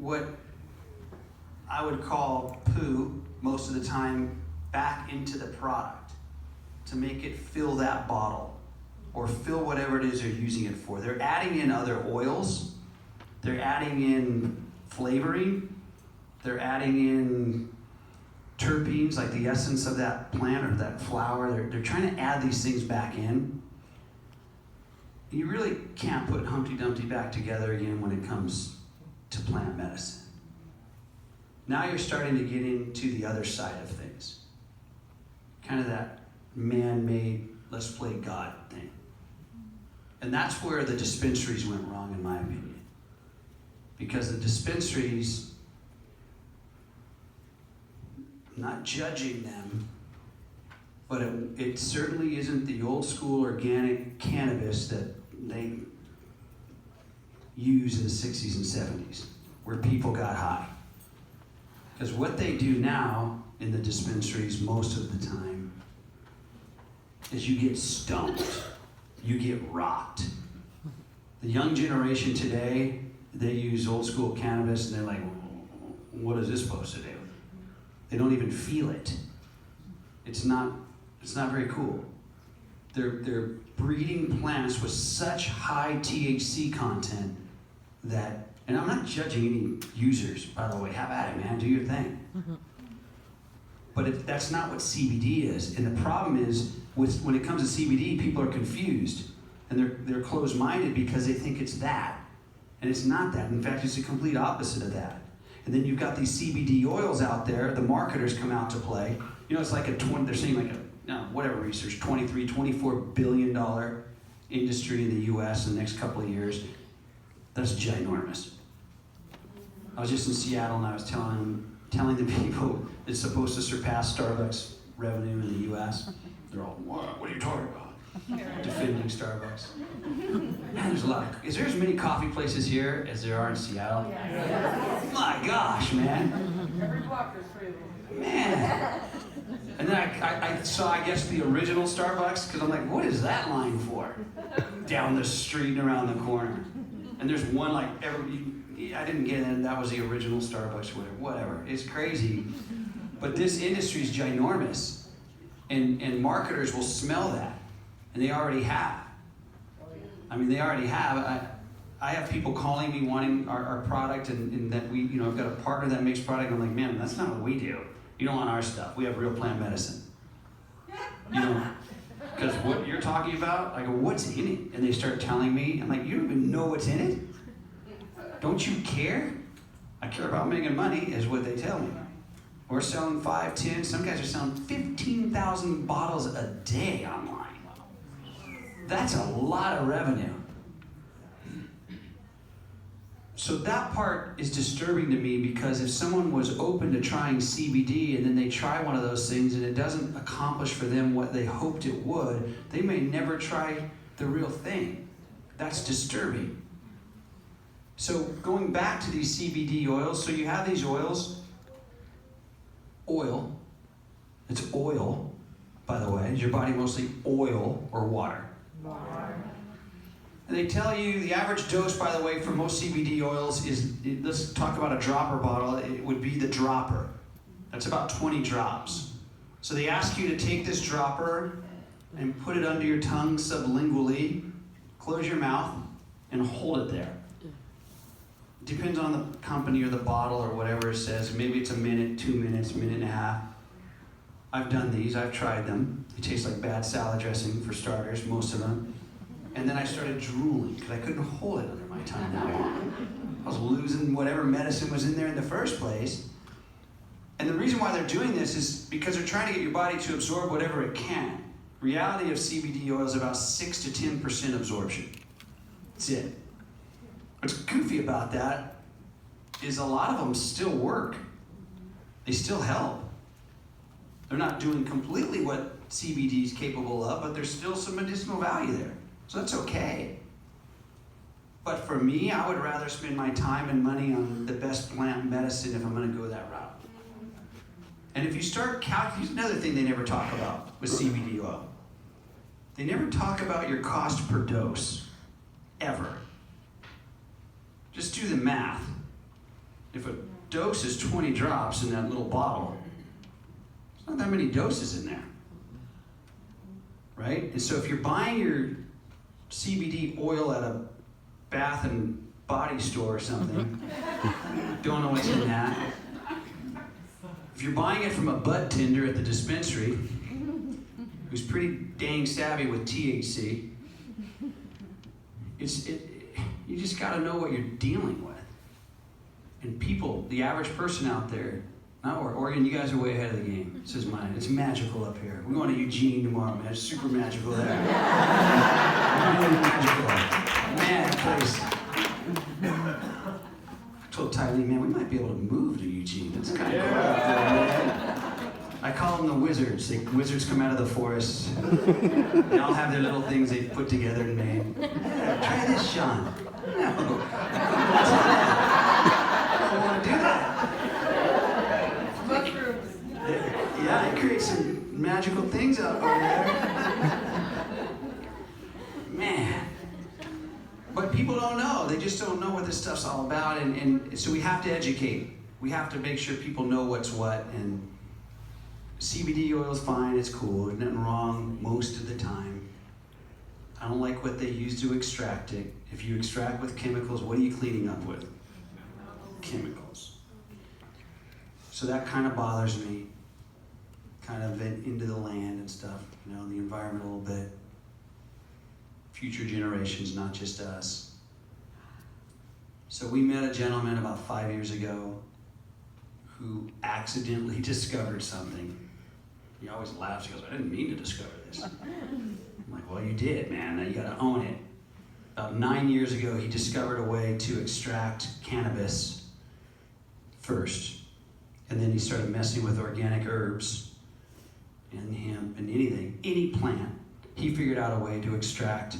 what I would call poo most of the time back into the product to make it fill that bottle or fill whatever it is they're using it for. They're adding in other oils, they're adding in flavoring, they're adding in terpenes, like the essence of that plant or that flower. They're trying to add these things back in. You really can't put Humpty Dumpty back together again when it comes to plant medicine. Now you're starting to get into the other side of things. Kind of that man-made, let's play God thing. And that's where the dispensaries went wrong, in my opinion. Because the dispensaries, I'm not judging them, but it certainly isn't the old school organic cannabis that they used in the 60s and 70s, where people got high. Because what they do now in the dispensaries most of the time is you get stoned, you get rocked. The young generation today, they use old school cannabis and they're like, what is this supposed to do? They don't even feel it. It's not very cool. They're breeding plants with such high THC content that, and I'm not judging any users, by the way, have at it, man, do your thing. Mm-hmm. But that's not what CBD is. And the problem is, when it comes to CBD, people are confused. And they're closed-minded because they think it's that. And it's not that. In fact, it's the complete opposite of that. And then you've got these CBD oils out there, the marketers come out to play. You know, it's like they're saying like whatever research, $24 billion industry in the US in the next couple of years. That's ginormous. I was just in Seattle and I was telling the people it's supposed to surpass Starbucks revenue in the US. They're all, what are you talking about? Defending Starbucks. Man, there's a lot of, is there as many coffee places here as there are in Seattle? Yeah. My gosh, man. Every block there's 3 of them. Man. And then I saw, I guess, the original Starbucks, because I'm like, what is that line for? Down the street and around the corner. And there's one like, I didn't get in, that was the original Starbucks, whatever. It's crazy. But this industry is ginormous. And marketers will smell that. And they already have. I mean, they already have. I have people calling me wanting our product and that we, I've got a partner that makes product. And I'm like, man, that's not what we do. You don't want our stuff. We have real plant medicine. Because what you're talking about, I go, what's in it? And they start telling me, I'm like, you don't even know what's in it? Don't you care? I care about making money, is what they tell me. We're selling 5, 10, some guys are selling 15,000 bottles a day online. That's a lot of revenue. So that part is disturbing to me, because if someone was open to trying CBD and then they try one of those things and it doesn't accomplish for them what they hoped it would, they may never try the real thing. That's disturbing. So going back to these CBD oils, so you have these oils, oil, it's oil, by the way. Is your body mostly oil or water? Water. And they tell you the average dose, by the way, for most CBD oils is, let's talk about a dropper bottle, it would be the dropper. That's about 20 drops. So they ask you to take this dropper and put it under your tongue sublingually, close your mouth, and hold it there. Depends on the company or the bottle or whatever it says. Maybe it's a minute, 2 minutes, minute and a half. I've done these, I've tried them. They taste like bad salad dressing for starters, most of them. And then I started drooling because I couldn't hold it under my tongue that long. I was losing whatever medicine was in there in the first place. And the reason why they're doing this is because they're trying to get your body to absorb whatever it can. Reality of CBD oil is about 6 to 10% absorption. That's it. What's goofy about that is a lot of them still work. They still help. They're not doing completely what CBD is capable of, but there's still some medicinal value there. So that's okay. But for me, I would rather spend my time and money on the best plant medicine if I'm going to go that route. And if you start calculating, another thing they never talk about with CBD oil. They never talk about your cost per dose, ever. Just do the math. if a dose is 20 drops in that little bottle, there's not that many doses in there, right? And so if you're buying your CBD oil at a Bath and Body store or something, don't know what's in that. If you're buying it from a bud tender at the dispensary, who's pretty dang savvy with THC, you just got to know what you're dealing with. And people, the average person out there, not Oregon, you guys are way ahead of the game. This is mine. It's magical up here. We're going to Eugene tomorrow, man. It's super magical there. Really magical. Man, place. I told Tylee, man, we might be able to move to Eugene. It's kind of cool out there, man. I call them the wizards. Wizards come out of the forest. They all have their little things they put together and made. Yeah, try this, Sean. No. I don't want to do that. Mushrooms. Yeah, it creates some magical things out over there. Man. But people don't know. They just don't know what this stuff's all about. And so we have to educate. We have to make sure people know what's what. And CBD oil is fine. It's cool. There's nothing wrong most of the time. I don't like what they use to extract it. If you extract with chemicals, what are you cleaning up with? Chemicals. So that kind of bothers me. Kind of into the land and stuff, the environment a little bit. Future generations, not just us. So we met a gentleman about 5 years ago who accidentally discovered something. He always laughs. He goes, I didn't mean to discover this. I'm like, well, you did, man. Now you got to own it. About 9 years ago, he discovered a way to extract cannabis first. And then he started messing with organic herbs and hemp and anything, any plant. He figured out a way to extract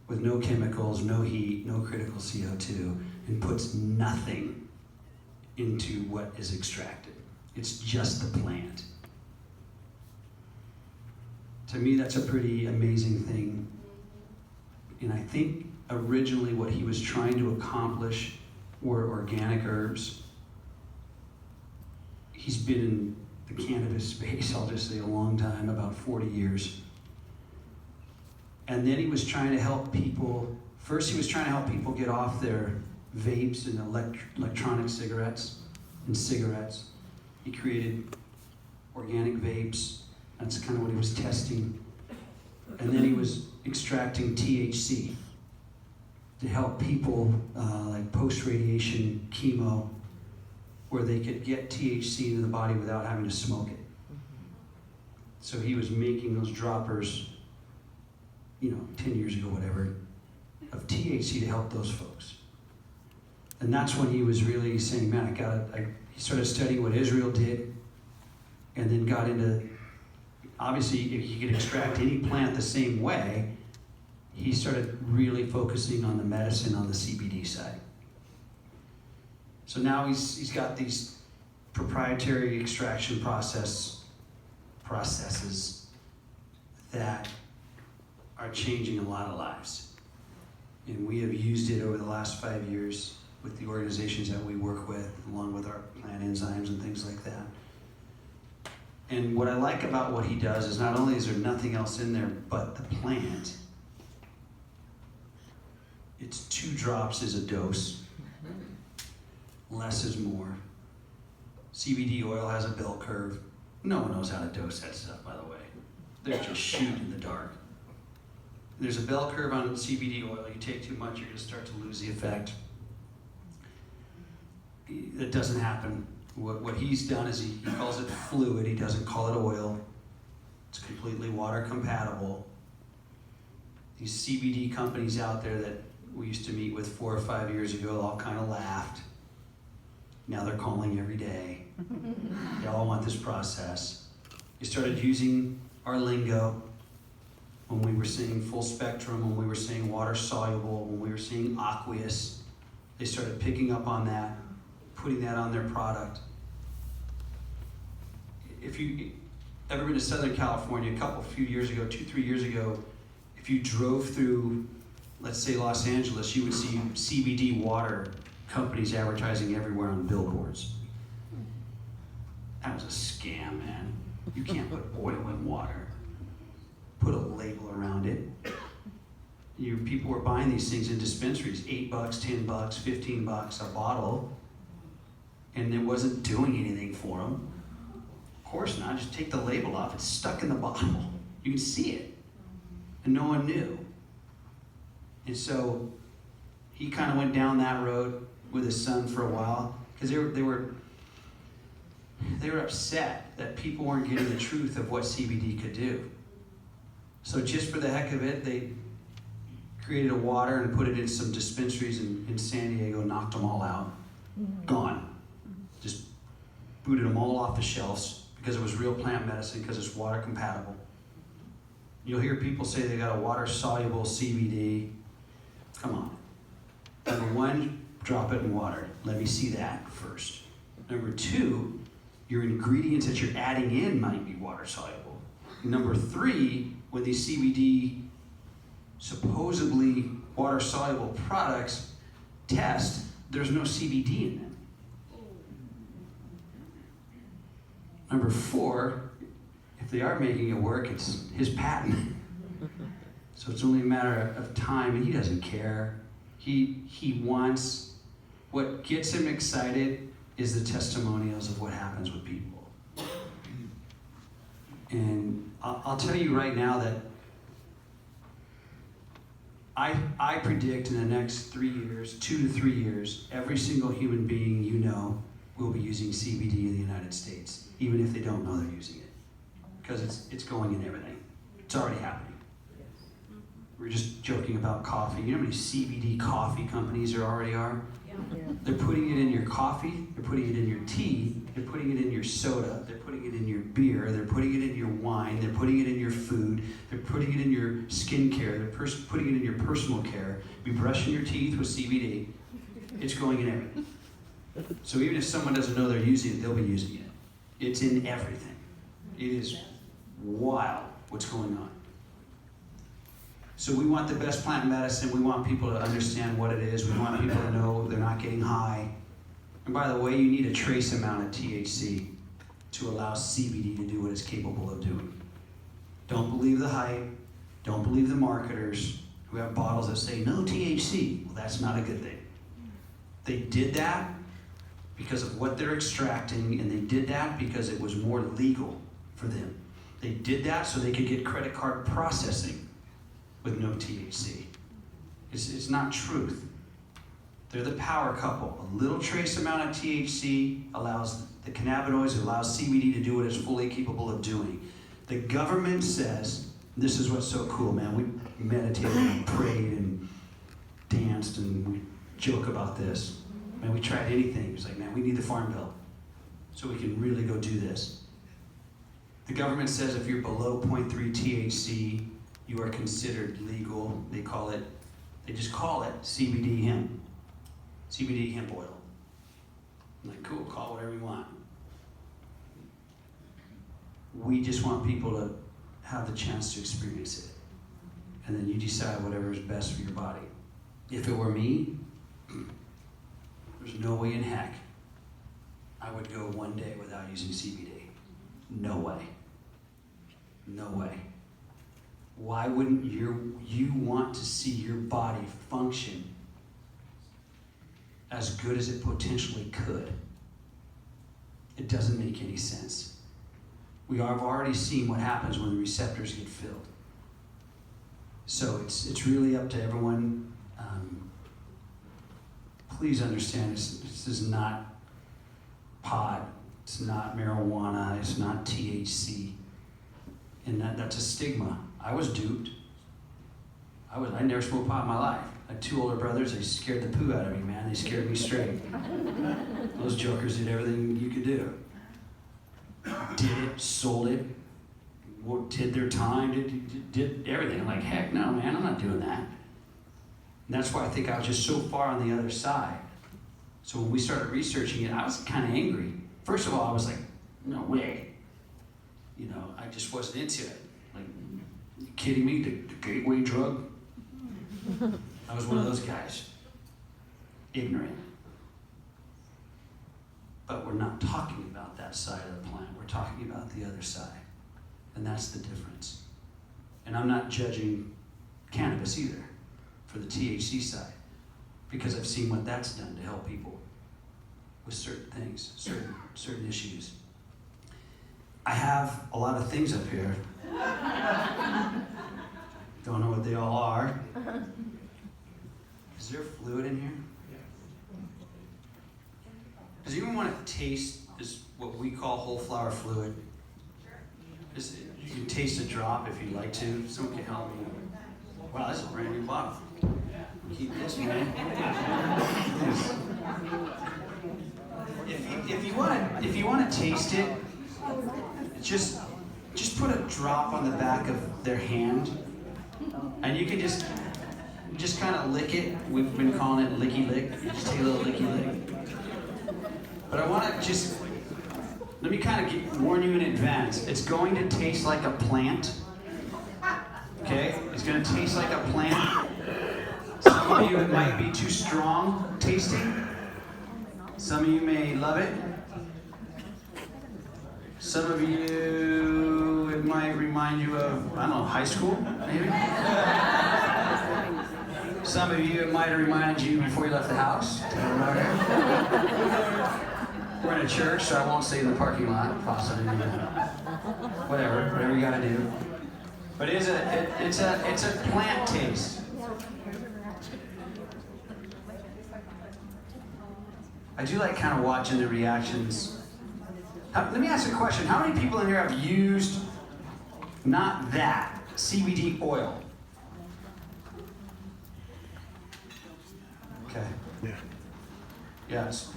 with no chemicals, no heat, no critical CO2, and puts nothing into what is extracted. It's just the plant. To me, that's a pretty amazing thing. And I think originally what he was trying to accomplish were organic herbs. He's been in the cannabis space, I'll just say, a long time, about 40 years. And then he was trying to help people. First, he was trying to help people get off their vapes and electronic cigarettes and cigarettes. He created organic vapes. That's kind of what he was testing. And then he was extracting THC to help people like post-radiation chemo, where they could get THC into the body without having to smoke it. So he was making those droppers, 10 years ago, whatever, of THC to help those folks. And that's when he was really saying, man, he started studying what Israel did, and then got into, obviously, if you could extract any plant the same way, he started really focusing on the medicine on the CBD side. So now he's got these proprietary extraction processes that are changing a lot of lives. And we have used it over the last 5 years with the organizations that we work with, along with our plant enzymes and things like that. And what I like about what he does is not only is there nothing else in there but the plant, it's 2 drops is a dose. Less is more. CBD oil has a bell curve. No one knows how to dose that stuff, by the way. They're just shooting in the dark. There's a bell curve on CBD oil. You take too much, you're going to start to lose the effect. That doesn't happen. What he's done is he calls it fluid. He doesn't call it oil. It's completely water compatible. These CBD companies out there that we used to meet with 4 or 5 years ago all kind of laughed. Now they're calling every day. They all want this process. They started using our lingo when we were saying full spectrum, when we were saying water soluble, when we were saying aqueous. They started picking up on that, putting that on their product. If you ever been to Southern California, a few years ago, 2-3 years ago, if you drove through, let's say Los Angeles, you would see CBD water companies advertising everywhere on billboards. That was a scam, man. You can't put oil in water. Put a label around it. People were buying these things in dispensaries, $8, $10, $15 a bottle, and it wasn't doing anything for them. Of course not. Just take the label off. It's stuck in the bottle. You can see it, and no one knew. And so he kind of went down that road with his son for a while because they were upset that people weren't getting the truth of what CBD could do. So just for the heck of it, they created a water and put it in some dispensaries in San Diego, knocked them all out. Gone. Just booted them all off the shelves because it was real plant medicine, because it's water compatible. You'll hear people say they got a water-soluble CBD. Come on. Number one, drop it in water. Let me see that first. Number two, your ingredients that you're adding in might be water-soluble. Number three, when these CBD supposedly water-soluble products test, there's no CBD in them. Number four, if they are making it work, it's his patent. So it's only a matter of time, and he doesn't care. He wants, what gets him excited is the testimonials of what happens with people. And I'll tell you right now that I predict in the next 3 years, 2 to 3 years, every single human being you know will be using CBD in the United States, even if they don't know they're using it. Because it's going in everything. It's already happening. We were just joking about coffee. You know how many CBD coffee companies there already are? Yeah. They're putting it in your coffee, they're putting it in your tea, they're putting it in your soda, they're putting it in your beer, they're putting it in your wine, they're putting it in your food, they're putting it in your skincare, they're putting it in your personal care. You're brushing your teeth with CBD, it's going in everything. So even if someone doesn't know they're using it, they'll be using it. It's in everything. It is wild what's going on. So we want the best plant medicine. We want people to understand what it is. We want people to know they're not getting high. And by the way, you need a trace amount of THC to allow CBD to do what it's capable of doing. Don't believe the hype. Don't believe the marketers who have bottles that say no THC. Well, that's not a good thing. They did that because of what they're extracting, and they did that because it was more legal for them. They did that so they could get credit card processing with no THC. It's not truth. They're the power couple. A little trace amount of THC allows the cannabinoids, allows CBD to do what it's fully capable of doing. The government says, this is what's so cool, man. We meditated and prayed and danced and we joke about this. Man, we tried anything. It's like, man, we need the farm bill so we can really go do this. The government says if you're below 0.3 THC, you are considered legal. They just call it CBD hemp. CBD hemp oil. I'm like, cool, call it whatever you want. We just want people to have the chance to experience it. And then you decide whatever is best for your body. If it were me, there's no way in heck I would go one day without using CBD. No way. No way. Why wouldn't you want to see your body function as good as it potentially could? It doesn't make any sense. We have already seen what happens when the receptors get filled. So it's really up to everyone. Please understand, this is not pot, it's not marijuana, it's not THC. And that's a stigma. I was duped. I never smoked pot in my life. I had 2 older brothers, they scared the poo out of me, man. They scared me straight. Those jokers did everything you could do. Did it, sold it, did their time, did everything. I'm like, heck no, man, I'm not doing that. And that's why I think I was just so far on the other side. So when we started researching it, I was kind of angry. First of all, I was like, no way. You know, I just wasn't into it. Like, you kidding me? The gateway drug? I was one of those guys. Ignorant. But we're not talking about that side of the plant. We're talking about the other side. And that's the difference. And I'm not judging cannabis either for the THC side, because I've seen what that's done to help people with certain things, certain issues. I have a lot of things up here. Don't know what they all are. Is there fluid in here? Does anyone want to taste this, what we call whole flower fluid? You can taste a drop if you'd like to. Someone can help me. Wow, this is a brand new bottle. Keep this, man. If you want to taste it, just put a drop on the back of their hand, and you can just kind of lick it. We've been calling it licky lick. You just take a little licky lick. But I want to just let me kind of warn you in advance. It's going to taste like a plant. Okay, it's going to taste like a plant. Some of you, it might be too strong tasting. Some of you may love it. Some of you, it might remind you of, I don't know, high school, maybe? Some of you, it might have reminded you before you left the house. We're in a church, so I won't say in the parking lot, possibly. Whatever you gotta do. But it's a plant taste. I do like kind of watching the reactions. Let me ask you a question. How many people in here have used, not that, CBD oil? Okay. Yeah. Yes.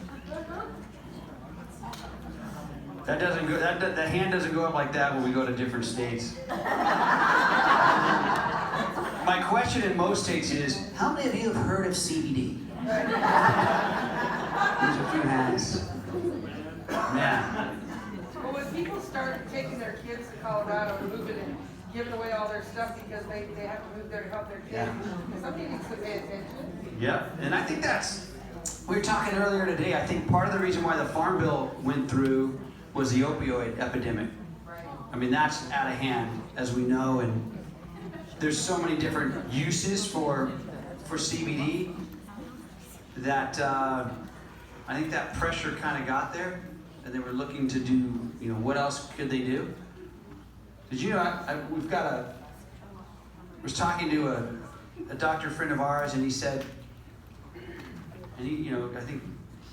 That doesn't go. The hand doesn't go up like that when we go to different states. My question in most states is, how many of you have heard of CBD? There's a few hands. Yeah. Well, when people start taking their kids to Colorado and moving and giving away all their stuff because they have to move there to help their kids, somebody needs to pay attention. Yep, and I think we were talking earlier today, I think part of the reason why the Farm Bill went through was the opioid epidemic. Right. I mean, that's out of hand, as we know, and there's so many different uses for CBD that I think that pressure kind of got there, and they were looking to do, what else could they do? Did you know, I was talking to a doctor friend of ours, and he said, and he, I think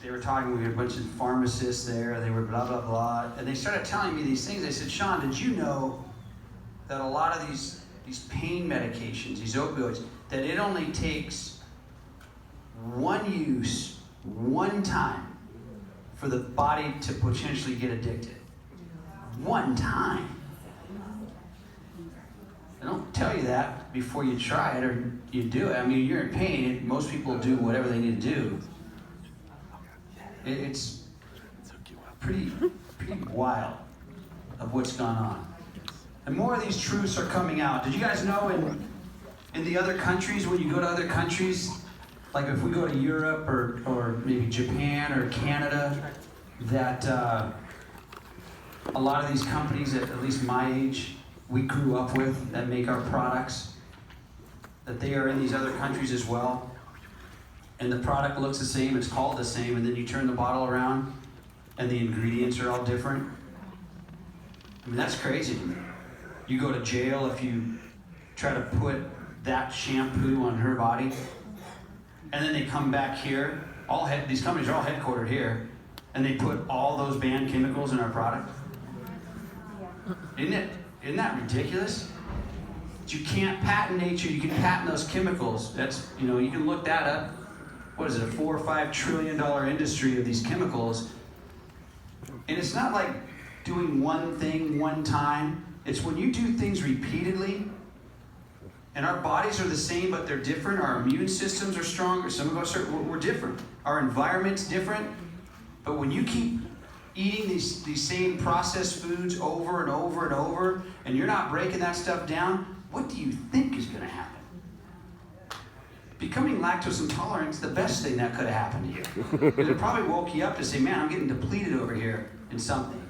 they were talking, we had a bunch of pharmacists there, they were blah, blah, blah, and they started telling me these things. They said, Sean, did you know that a lot of these pain medications, these opioids, that it only takes one use, one time, for the body to potentially get addicted? One time. I don't tell you that before you try it or you do it. I mean, you're in pain. Most people do whatever they need to do. It's pretty wild of what's gone on. And more of these truths are coming out. Did you guys know in the other countries, when you go to other countries, like if we go to Europe or maybe Japan or Canada, that a lot of these companies, at least my age, we grew up with, that make our products, that they are in these other countries as well. And the product looks the same, it's called the same, and then you turn the bottle around and the ingredients are all different. I mean, that's crazy to me. You go to jail if you try to put that shampoo on her body, and then they come back here, these companies are all headquartered here, and they put all those banned chemicals in our product. Isn't that ridiculous? You can't patent nature, you can patent those chemicals. That's, you can look that up. What is it, a $4 or $5 trillion industry of these chemicals? And it's not like doing one thing one time. It's when you do things repeatedly, and our bodies are the same, but they're different. Our immune systems are stronger. Some of us we're different. Our environment's different. But when you keep eating these same processed foods over and over and over, and you're not breaking that stuff down, what do you think is going to happen? becoming lactose intolerant is the best thing that could have happened to you. Because it probably woke you up to say, man, I'm getting depleted over here in something.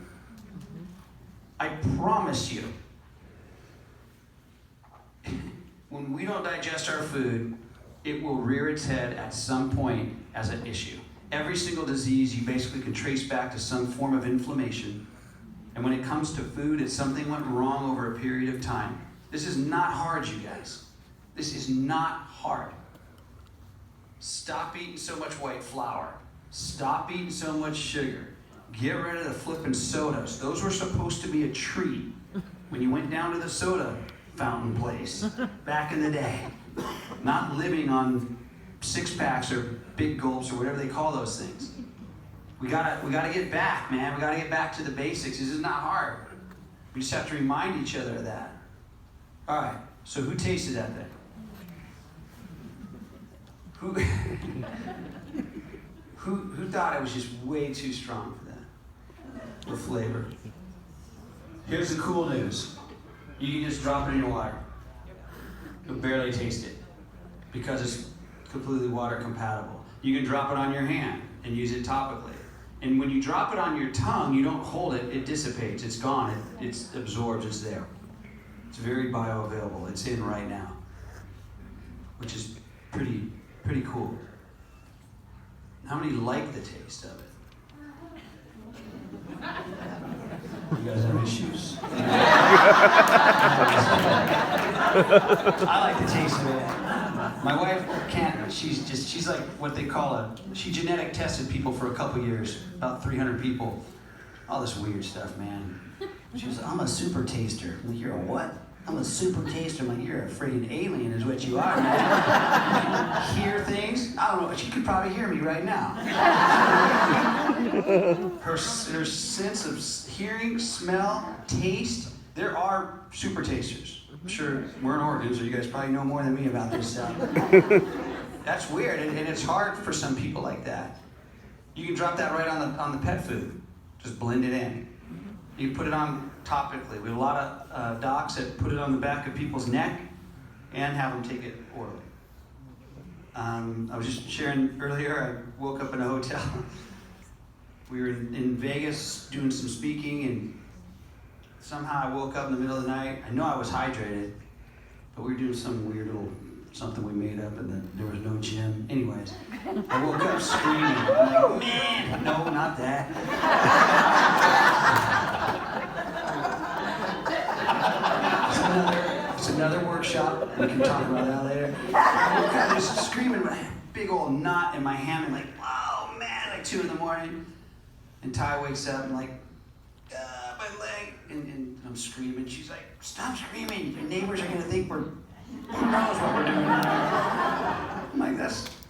I promise you, when we don't digest our food, it will rear its head at some point as an issue. Every single disease you basically can trace back to some form of inflammation. And when it comes to food, it's something went wrong over a period of time. This is not hard, you guys. This is not hard. Stop eating so much white flour. Stop eating so much sugar. Get rid of the flippin' sodas. Those were supposed to be a treat when you went down to the soda fountain place back in the day. Not living on 6-packs or big gulps or whatever they call those things. We gotta get back, man. We gotta get back to the basics. This is not hard. We just have to remind each other of that. All right. So who tasted that thing? Who thought it was just way too strong for that? The flavor. Here's the cool news. You can just drop it in your water. You'll barely taste it because it's completely water compatible. You can drop it on your hand and use it topically. And when you drop it on your tongue, you don't hold it, it dissipates, it's gone, it absorbs, it's there. It's very bioavailable, it's in right now, which is pretty cool. How many like the taste of it? You guys have issues. I like the taste of it. My wife can't, she's like what they call she genetic tested people for a couple years, about 300 people. All this weird stuff, man. She was like, I'm a super taster. I'm like, you're a what? I'm a super taster. I'm like, you're a freaking alien is what you are, man. Hear things? I don't know, but she could probably hear me right now. Her sense of hearing, smell, taste, there are super tasters. I'm sure we're in Oregon, so you guys probably know more than me about this stuff. That's weird, and it's hard for some people like that. You can drop that right on the pet food. Just blend it in. You can put it on topically. We have a lot of docs that put it on the back of people's neck and have them take it orally. I was just sharing earlier, I woke up in a hotel. We were in Vegas doing some speaking, and somehow I woke up in the middle of the night. I know I was hydrated, but we were doing some weird little something we made up, and there was no gym. Anyways, I woke up screaming. I'm like, man, no, not that. It's another workshop. We can talk about that later. I woke up just screaming with a big old knot in my hand, and like, oh man, like 2 in the morning. And Ty wakes up and like, my leg, and I'm screaming. She's like, stop screaming. Your neighbors are gonna think who knows what we're doing. I'm like,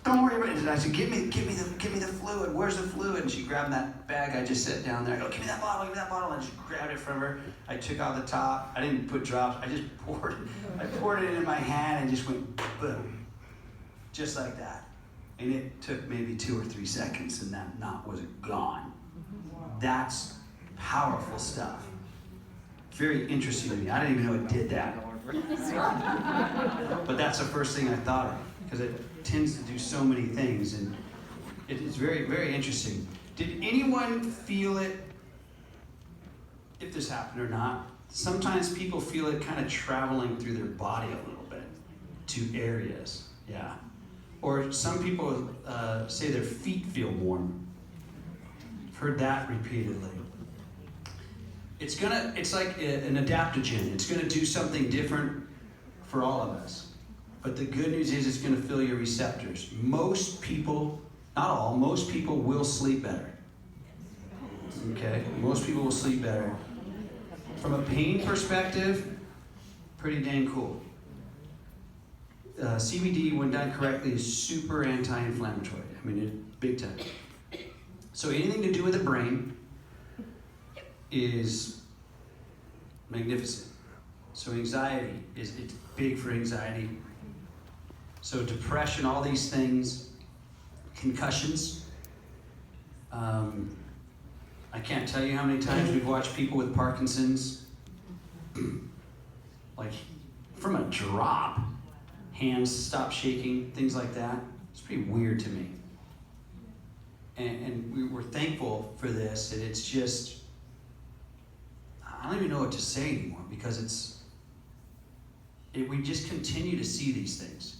don't worry about it. And I said, give me the fluid. Where's the fluid? And she grabbed that bag I just set down there. I go, give me that bottle. And I just grabbed it from her. I took out the top. I didn't put drops. I just poured it. I poured it in my hand and just went boom, just like that. And it took maybe 2 or 3 seconds, and that knot was gone. That's powerful stuff. Very interesting to me. I didn't even know it did that. But that's the first thing I thought of, because it tends to do so many things, and it is very, very interesting. Did anyone feel it, if this happened or not? Sometimes people feel it kind of traveling through their body a little bit to areas, yeah. Or some people say their feet feel warm. I've heard that repeatedly. It's like an adaptogen. It's gonna do something different for all of us. But the good news is it's gonna fill your receptors. Most people, not all, most people will sleep better. Okay, most people will sleep better. From a pain perspective, pretty dang cool. CBD, when done correctly, is super anti-inflammatory. I mean, big time. So anything to do with the brain is magnificent. So anxiety, it's big for anxiety. So depression, all these things, concussions. I can't tell you how many times we've watched people with Parkinson's, like from a drop, hands stop shaking, things like that. It's pretty weird to me. And we were thankful for this, and it's just, I don't even know what to say anymore, because we just continue to see these things.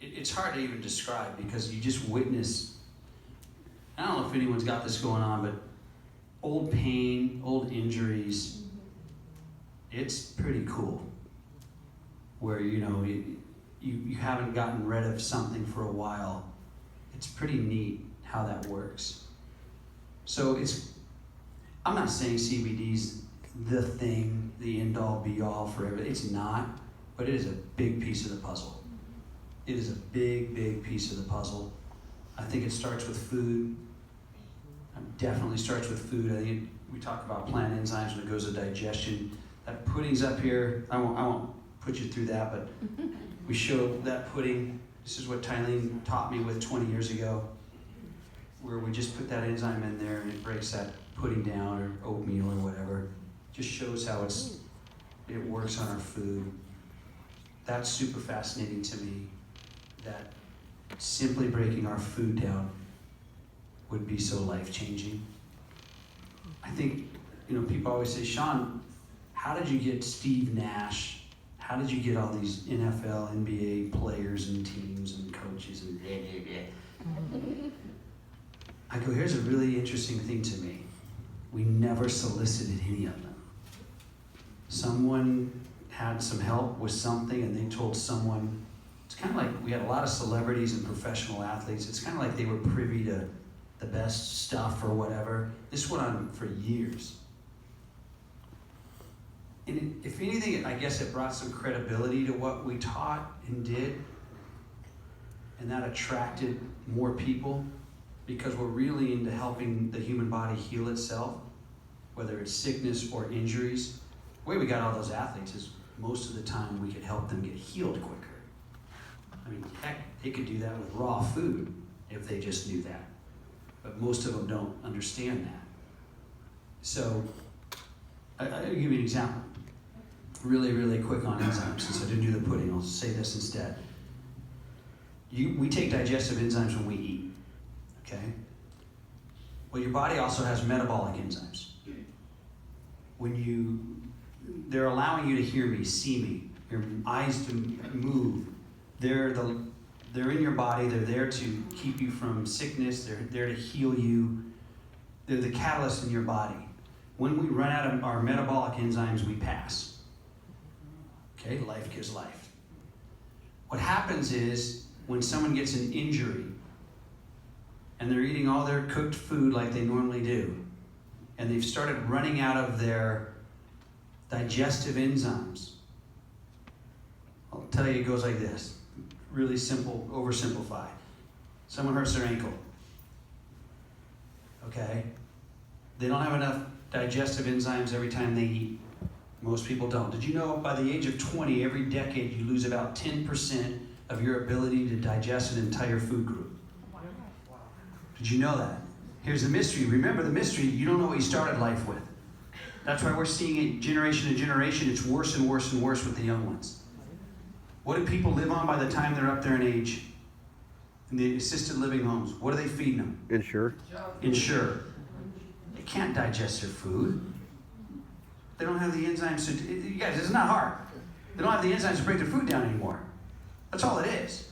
It's hard to even describe, because you just witness, I don't know if anyone's got this going on, but old pain, old injuries, it's pretty cool. Where, you haven't gotten rid of something for a while. It's pretty neat how that works. So I'm not saying CBD's the thing, the end all be all for everything. It's not, but it is a big piece of the puzzle. It is a big, big piece of the puzzle. I think it starts with food. It definitely starts with food. I think we talk about plant enzymes when it goes to digestion. That pudding's up here. I won't put you through that, but we show that pudding. This is what Tylene taught me with 20 years ago, where we just put that enzyme in there and it breaks that pudding down, or oatmeal or whatever. Just shows how it works on our food. That's super fascinating to me, that simply breaking our food down would be so life-changing. I think, people always say, Sean, how did you get Steve Nash? How did you get all these NFL, NBA players and teams and coaches and blah, blah, blah? I go, here's a really interesting thing to me. We never solicited any of them. Someone had some help with something and they told someone. It's kind of like we had a lot of celebrities and professional athletes. It's kind of like they were privy to the best stuff or whatever. This went on for years. And if anything, I guess it brought some credibility to what we taught and did. And that attracted more people, because we're really into helping the human body heal itself, whether it's sickness or injuries. The way we got all those athletes is most of the time we could help them get healed quicker. I mean, heck, they could do that with raw food if they just knew that. But most of them don't understand that. So, I'll give you an example. Really, really quick on enzymes, since I didn't do the pudding, I'll say this instead. We take digestive enzymes when we eat, okay? Well, your body also has metabolic enzymes. They're allowing you to hear me, see me, your eyes to move. They're in your body, they're there to keep you from sickness, they're there to heal you. They're the catalyst in your body. When we run out of our metabolic enzymes, we pass. Okay, life gives life. What happens is, when someone gets an injury, and they're eating all their cooked food like they normally do, and they've started running out of their digestive enzymes, I'll tell you, it goes like this. Really simple, oversimplify. Someone hurts their ankle. Okay? They don't have enough digestive enzymes every time they eat. Most people don't. Did you know by the age of 20, every decade you lose about 10% of your ability to digest an entire food group? Did you know that? Here's the mystery. Remember the mystery, you don't know what you started life with. That's why we're seeing it generation to generation. It's worse and worse and worse with the young ones. What do people live on by the time they're up there in age? In the assisted living homes, what are they feeding them? Ensure. They can't digest their food. They don't have the enzymes to, you guys, it's not hard. They don't have the enzymes to break their food down anymore. That's all it is.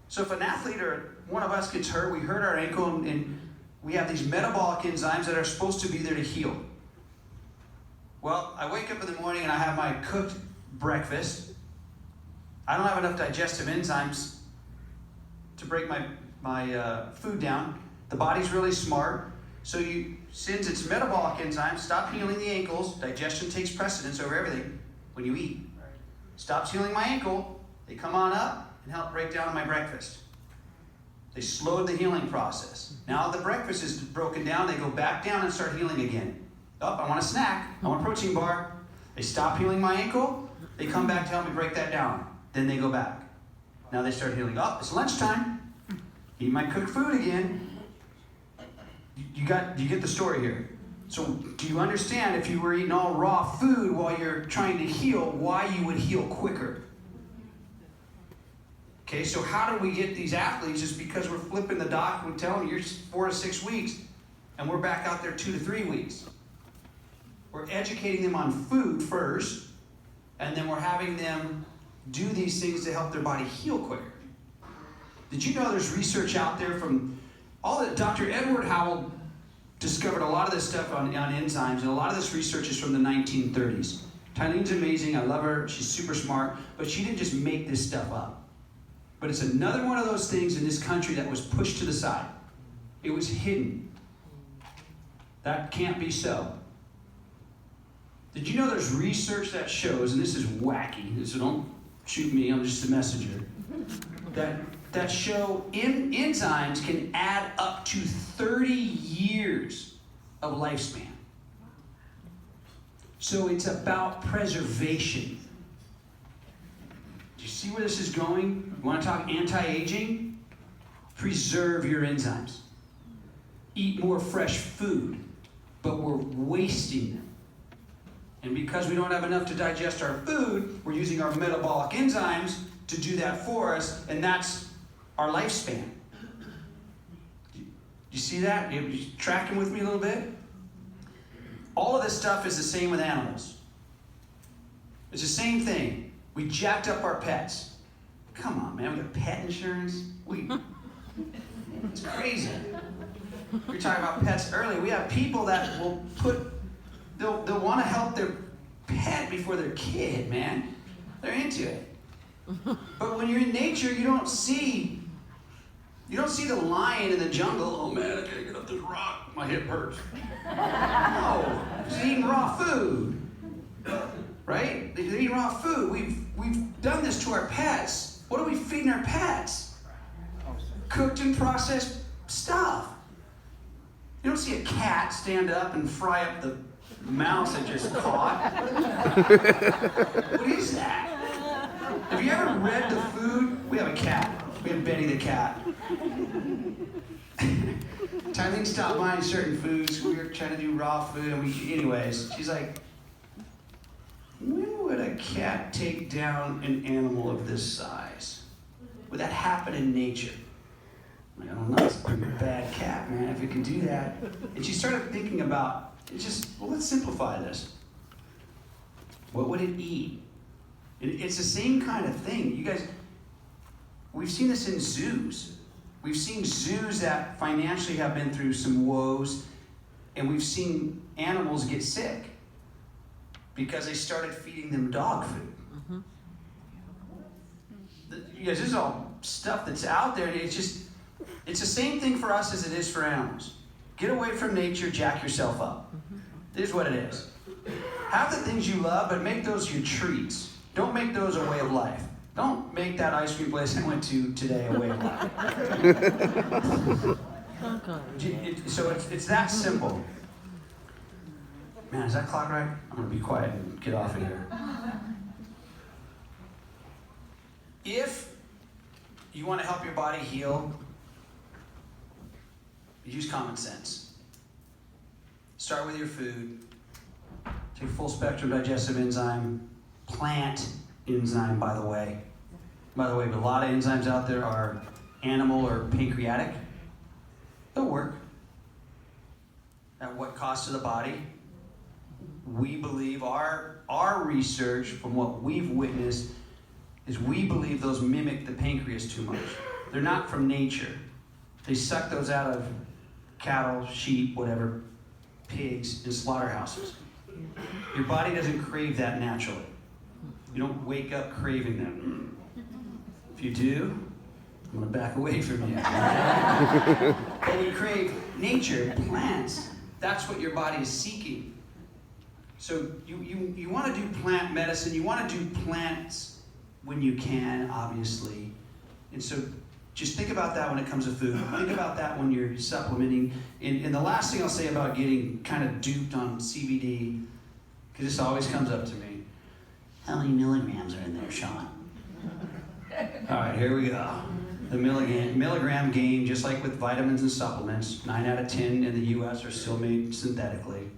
So if an athlete or one of us gets hurt, we hurt our ankle, and we have these metabolic enzymes that are supposed to be there to heal. Well, I wake up in the morning and I have my cooked breakfast. I don't have enough digestive enzymes to break my food down. The body's really smart. So since it's metabolic enzymes, stop healing the ankles. Digestion takes precedence over everything when you eat. Stops healing my ankle. They come on up and help break down my breakfast. They slowed the healing process. Now the breakfast is broken down. They go back down and start healing again. Oh, I want a snack. I want a protein bar. They stop healing my ankle. They come back to help me break that down. Then they go back. Now they start healing. Oh, it's lunchtime. Eat my cooked food again. You get the story here. So do you understand, if you were eating all raw food while you're trying to heal, why you would heal quicker? Okay, so how do we get these athletes? Just because we're flipping the doc, we're telling them you're 4 to 6 weeks, and we're back out there 2 to 3 weeks. We're educating them on food first, and then we're having them do these things to help their body heal quicker. Did you know there's research out there from all that Dr. Edward Howell discovered a lot of this stuff on enzymes, and a lot of this research is from the 1930s. Tylene's amazing, I love her, she's super smart, but she didn't just make this stuff up. But it's another one of those things in this country that was pushed to the side. It was hidden. That can't be so. Did you know there's research that shows, and this is wacky, so don't shoot me, I'm just a messenger, that show enzymes can add up to 30 years of lifespan. So it's about preservation. Do you see where this is going? You want to talk anti-aging? Preserve your enzymes. Eat more fresh food, but we're wasting them. And because we don't have enough to digest our food, we're using our metabolic enzymes to do that for us, and that's our lifespan. You see that? You tracking with me a little bit? All of this stuff is the same with animals. It's the same thing. We jacked up our pets. Come on, man, we got pet insurance. It's crazy. We were talking about pets earlier. We have people that will they'll want to help their pet before their kid, man. They're into it. But when you're in nature, you don't see the lion in the jungle. Oh man, I gotta get up this rock. My hip hurts. No, he's eating raw food, right? They're eating raw food. We've done this to our pets. What are we feeding our pets? Cooked and processed stuff. You don't see a cat stand up and fry up the mouse I just caught. What is that? Have you ever read the food? We have a cat. We have Betty the cat. Tylene stopped buying certain foods. We were trying to do raw food, and anyways, she's like, when would a cat take down an animal of this size? Would that happen in nature? I'm like, I don't know, it's a pretty bad cat, man, if it can do that. And she started thinking about, let's simplify this. What would it eat? It's the same kind of thing. You guys, we've seen this in zoos. We've seen zoos that financially have been through some woes, and we've seen animals get sick because they started feeding them dog food. Mm-hmm. You guys, this is all stuff that's out there. It's the same thing for us as it is for animals. Get away from nature, jack yourself up. Mm-hmm. This is what it is. Have the things you love, but make those your treats. Don't make those a way of life. Don't make that ice cream place I went to today a way of life. So it's that simple. Man, is that clock right? I'm going to be quiet and get off of here. If you want to help your body heal, use common sense. Start with your food. Take full spectrum digestive enzyme. Plant enzyme, by the way. But a lot of enzymes out there are animal or pancreatic. They'll work. At what cost to the body? We believe, our research from what we've witnessed is we believe those mimic the pancreas too much. They're not from nature. They suck those out of cattle, sheep, whatever, pigs, in slaughterhouses. Your body doesn't crave that naturally. You don't wake up craving them. If you do, I'm going to back away from you. But we crave nature, plants. That's what your body is seeking. So you want to do plant medicine. You want to do plants when you can, obviously. And so just think about that when it comes to food. Think about that when you're supplementing. And the last thing I'll say about getting kind of duped on CBD, because this always comes up to me. How many milligrams are in there, Sean? All right, here we go. The milligram gain, just like with vitamins and supplements, 9 out of 10 in the US are still made synthetically.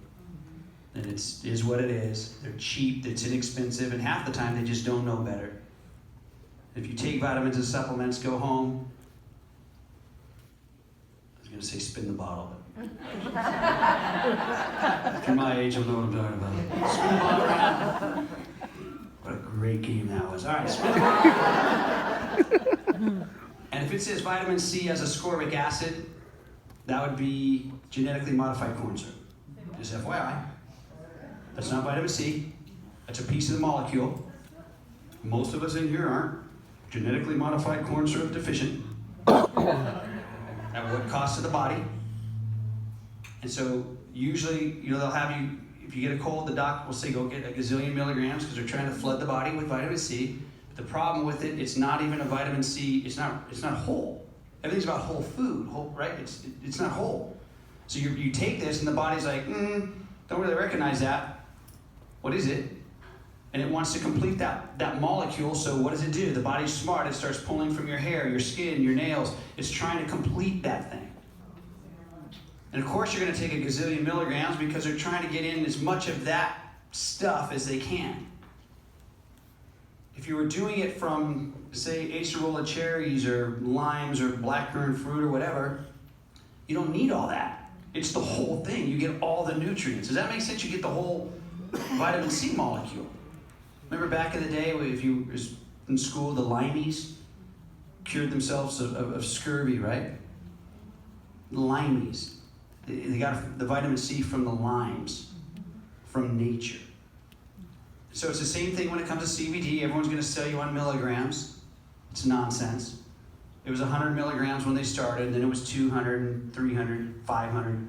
And it is what it is. They're cheap, it's inexpensive, and half the time they just don't know better. If you take vitamins and supplements, go home. I was going to say spin the bottle, but if you're my age, you'll know what I'm talking about. Spin the bottle around. What a great game that was. All right, spin the bottle. And if it says vitamin C has ascorbic acid, that would be genetically modified corn syrup. Just FYI. That's not vitamin C. That's a piece of the molecule. Most of us in here aren't genetically modified corn syrup deficient. At what cost to the body? And so usually, they'll have you, if you get a cold, the doc will say go get a gazillion milligrams because they're trying to flood the body with vitamin C. The problem with it, it's not even a vitamin C. It's not whole. Everything's about whole food, right? It's not whole. So you take this and the body's like, don't really recognize that. What is it? And it wants to complete that molecule. So what does it do? The body's smart. It starts pulling from your hair, your skin, your nails. It's trying to complete that thing. And of course, you're going to take a gazillion milligrams because they're trying to get in as much of that stuff as they can. If you were doing it from, say, acerola cherries or limes or blackcurrant fruit or whatever, you don't need all that. It's the whole thing. You get all the nutrients. Does that make sense? You get the whole vitamin C molecule. Remember back in the day, if you was in school, the limeys cured themselves of scurvy, right? The limeys. They got the vitamin C from the limes, from nature. So it's the same thing when it comes to CBD. Everyone's going to sell you on milligrams. It's nonsense. It was 100 milligrams when they started, and then it was 200, 300, 500. It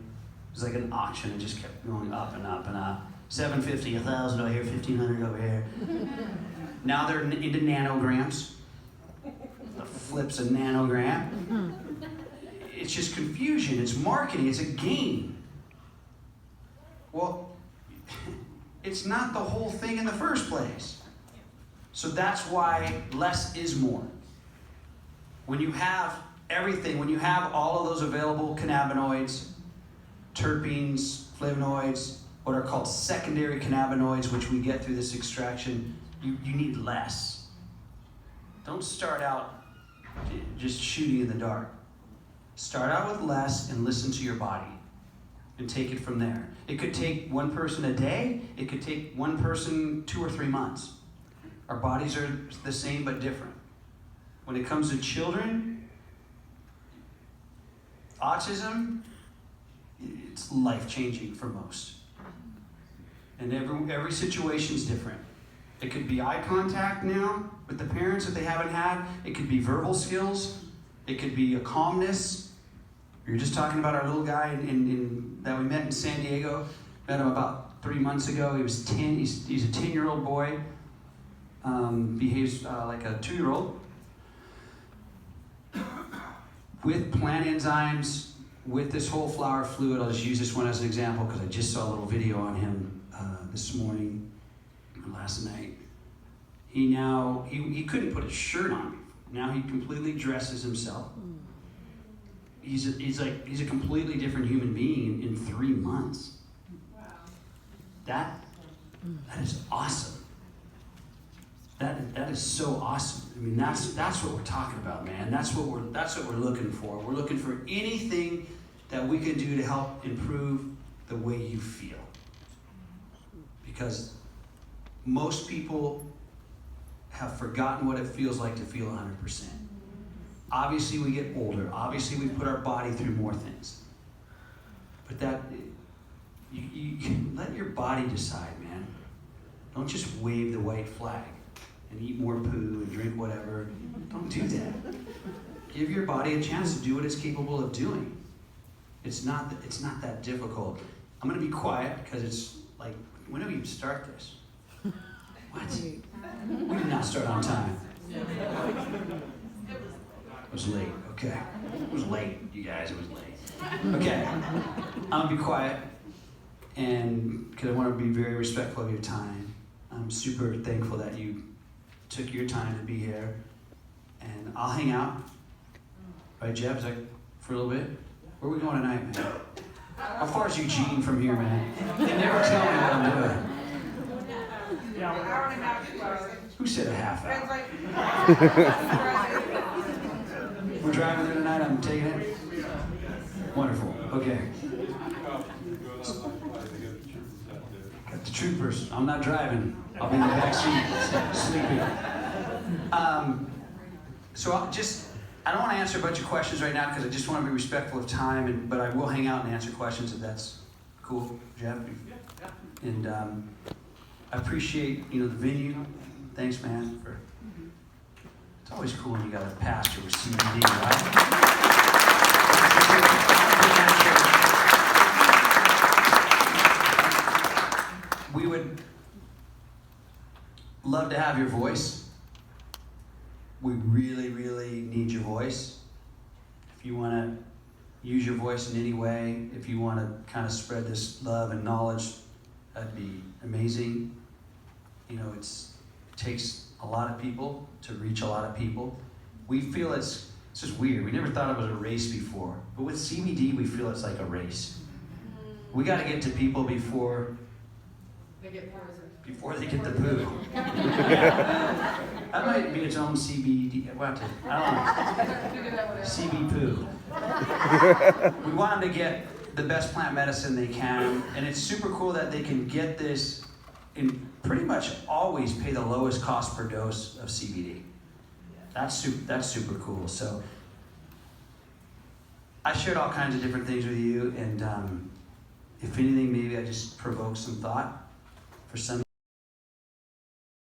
was like an auction. It just kept going up and up and up. 750, 1,000 over here, 1,500 over here. Now they're into nanograms. The flip's a nanogram. It's just confusion. It's marketing. It's a game. Well, it's not the whole thing in the first place. So that's why less is more. When you have everything, when you have all of those available cannabinoids, terpenes, flavonoids, what are called secondary cannabinoids, which we get through this extraction, you need less. Don't start out just shooting in the dark. Start out with less and listen to your body and take it from there. It could take one person a day. It could take one person 2 or 3 months. Our bodies are the same but different. When it comes to children, autism, it's life-changing for most. And every situation is different. It could be eye contact now with the parents that they haven't had. It could be verbal skills. It could be a calmness. You're just talking about our little guy that we met in San Diego. Met him about 3 months ago. He was 10. He's a 10-year-old boy. Behaves like a 2-year-old. With plant enzymes, with this whole flower fluid. I'll just use this one as an example because I just saw a little video on him this morning, or last night. He couldn't put a shirt on. Now he completely dresses himself. He's a completely different human being in 3 months. Wow. That is awesome. That is so awesome. I mean, that's what we're talking about, man. That's what we're looking for. We're looking for anything that we can do to help improve the way you feel. Because most people have forgotten what it feels like to feel 100%. Obviously, we get older. Obviously, we put our body through more things. But you let your body decide, man. Don't just wave the white flag and eat more poo and drink whatever. Don't do that. Give your body a chance to do what it's capable of doing. It's not that difficult. I'm going to be quiet because it's like, when do we even start this? What? We did not start on time. It was late, okay. It was late, you guys, it was late. Okay, I'm gonna be quiet, and because I want to be very respectful of your time. I'm super thankful that you took your time to be here, and I'll hang out. Right, Jeb? Is that for a little bit? Where are we going tonight, man? How far is Eugene from here, man? They never tell me what I'm doing. An hour and a half, 2 hours. Who said a half Depends hour? like. We're driving there tonight, I'm taking it? Wonderful, okay. Got the troopers. I'm not driving. I'll be in the back seat, sleeping. So I don't want to answer a bunch of questions right now because I just want to be respectful of time, but I will hang out and answer questions if that's cool, Jeff. And I appreciate, the venue. Thanks, man. It's always cool when you got a pastor with CBD, right? We would love to have your voice. We really, really need your voice. If you want to use your voice in any way, if you want to kind of spread this love and knowledge, that'd be amazing. It takes a lot of people to reach a lot of people. We feel it's just weird. We never thought it was a race before. But with CBD, we feel it's like a race. We got to get to people before They get poisoned. before they get the poo. That might be its own CBD. I don't know. Figure that one out. CB poo. We want them to get the best plant medicine they can, and it's super cool that they can get this and pretty much always pay the lowest cost per dose of CBD. That's super cool. So I shared all kinds of different things with you, and if anything, maybe I just provoked some thought for some.